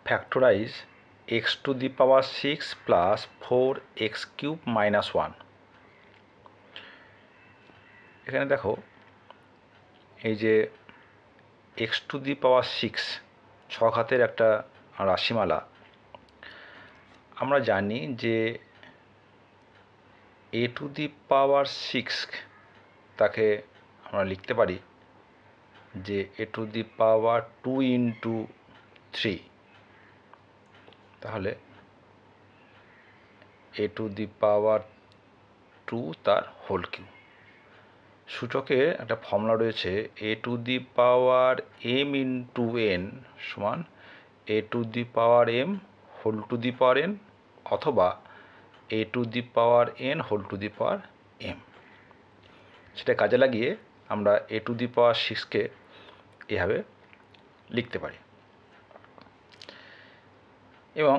Factorise x⁶ plus 4x³ minus 1। এখানে দেখো এই যে x⁶ 6 ঘাতের একটা রাশিমালা। আমরা জানি যে a⁶ তাকে আমরা লিখতে পারি যে a⁴ ইন্টু 3, তাহলে a⁴ তার হোল কিউব। সূচকের একটা ফর্মুলা রয়েছে a⁴m ইন্টু n সমান a⁴m² অথবা a⁴n²। সেটা কাজে লাগিয়ে আমরা a⁶কে এভাবে লিখতে পারি। এবং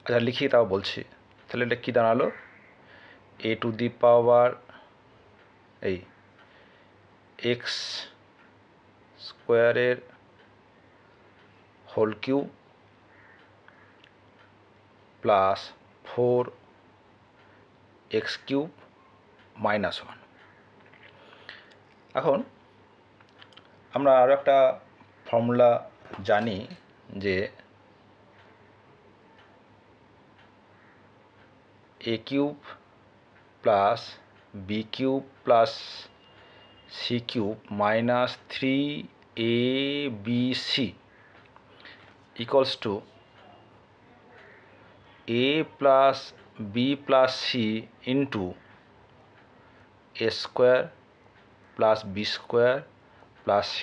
আচ্ছা লিখি তাও বলছি, তাহলে এটা কী দাঁড়ালো, এই x² whole cube plus 4x³ minus 1। এখন আমরা আরও একটা ফর্মুলা জানি যে a³ plus b³ plus c³ minus 3abc equals to a plus b plus c into a² plus b² plus c²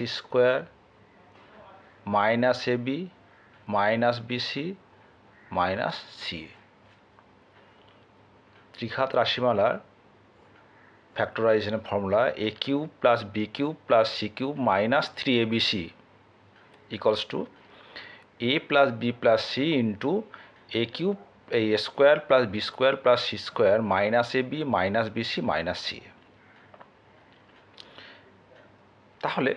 minus ab minus bc minus ca। ত্রিঘাত রাশিমালার ফ্যাক্টরাইজেশনের formula a³ plus b³ plus c³ minus 3abc equals to a plus b plus c into a³ a² plus b² plus c² minus ab minus bc minus ca। তাহলে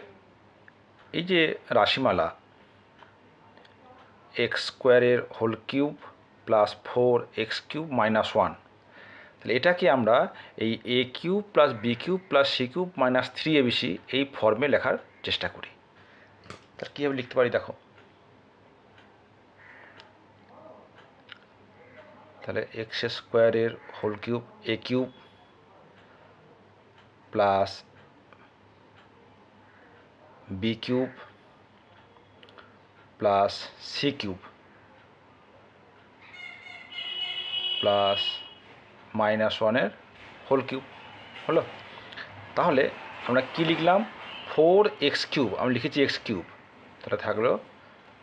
এই যে রাশিমালা x² whole cube plus 4x³ minus 1, তাহলে এটাকে আমরা এই a³ plus b³ plus c³ minus 3abc এই ফর্মে লেখার চেষ্টা করি। তাহলে কীভাবে লিখতে পারি দেখো, তাহলে x² whole cube a³ plus b³ plus c³ plus minus 1 whole cube হলো। তাহলে আমরা কি লিখলাম, 4x³ আমি লিখেছি x³, তাহলে থাকলো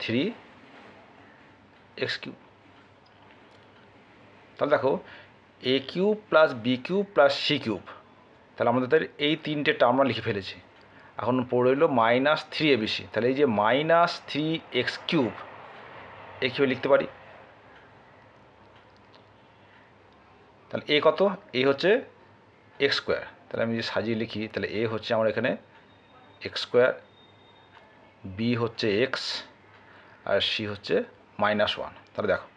3x³। তাহলে দেখো a³ plus b³ plus c³, তাহলে আমাদের এই তিনটে টার্ম আমরা লিখে ফেলেছি। এখন পড়ে রইল মাইনাস 3abc, তাহলে এই যে মাইনাস 3x³ কীভাবে লিখতে পারি, তাহলে a কত, a হচ্ছে x², তাহলে আমি যদি সাজিয়ে লিখি তাহলে a হচ্ছে আমার এখানে x², b হচ্ছে x আর c হচ্ছে মাইনাস 1। তাহলে দেখো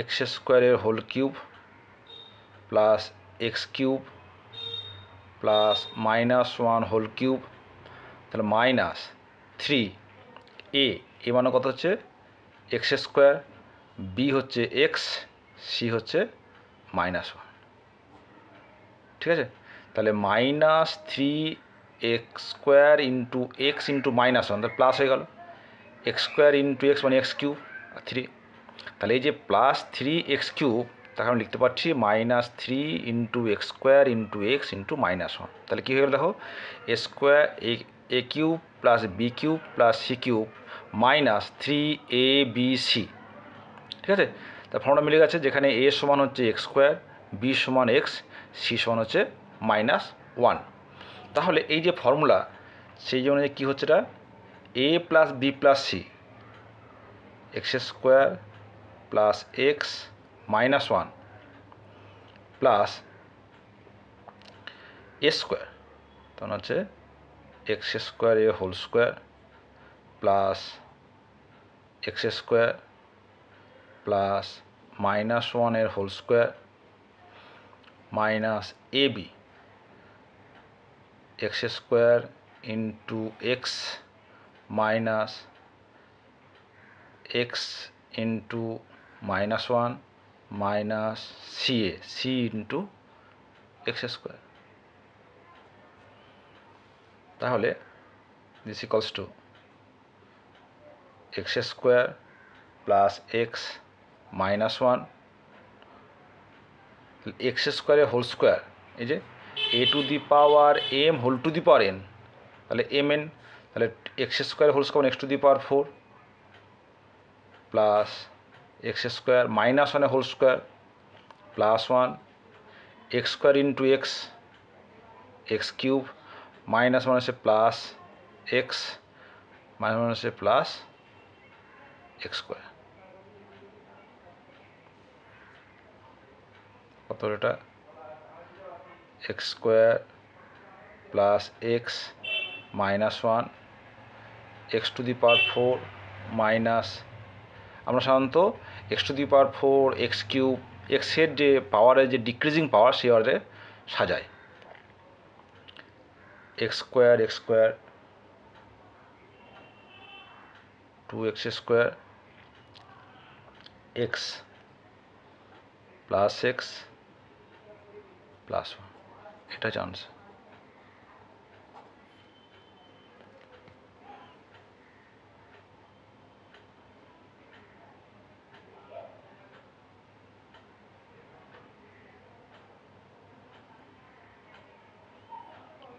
x² whole cube plus x³ plus minus 1 whole cube, তাহলে মাইনাস 3a মানে কত হচ্ছে x², b হচ্ছে x, c হচ্ছে মাইনাস 1। ঠিক আছে, তাহলে minus 3x² into x into minus 1, তাহলে প্লাস হয়ে গেল x² ইন্টু x মানে x³ আর 3, তাহলে এই যে প্লাস 3x³ তাকে আমি লিখতে পারছি minus 3 into x² into x into minus 1। তাহলে কী হয়ে গেল দেখো, a³ plus b³ plus c³ minus 3abc। ঠিক আছে, তার ফর্মুলা মিলে গেছে, যেখানে a সমান হচ্ছে x², b সমান x, c সমান হচ্ছে মাইনাস 1। তাহলে এই যে ফর্মুলা সেই জন্য কী হচ্ছে, এটা a plus b plus c x² plus x minus 1 plus a², তখন হচ্ছে x² whole square plus x square plus minus 1 এর whole square minus A B x square into x minus x into minus 1 minus C into x square. তাহলে this equals to x square plus x minus 1 x স্কোয়ারের whole square, এই যে A to the power M whole to the power N, তাহলে M N, তাহলে X square whole square X to the power 4 plus x square minus 1 whole square plus 1 X square into X X cube minus 1 আছে plus x minus 1 আছে plus x square. কত এটা x square plus x minus 1 x to the power 4 minus, আমরা সাধারণত x to the power 4 x cube এক্সের যে পাওয়ারের যে ডিক্রিজিং পাওয়ার সেই অর্ডারে সাজায়। X square 2x square x plus x plus 1, এটা চান্স।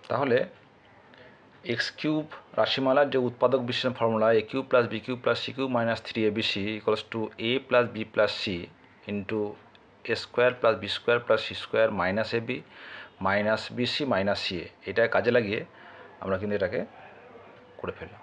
তাহলে এক্স কিউব রাশিমালার যে উৎপাদক বিশ্লেষণ formula A cube plus B cube plus C cube minus 3abc equals to A plus B plus C into A square plus B square plus C square minus A B minus BC minus C A, এটা কাজে লাগিয়ে আমরা কিন্তু এটাকে করে ফেললাম।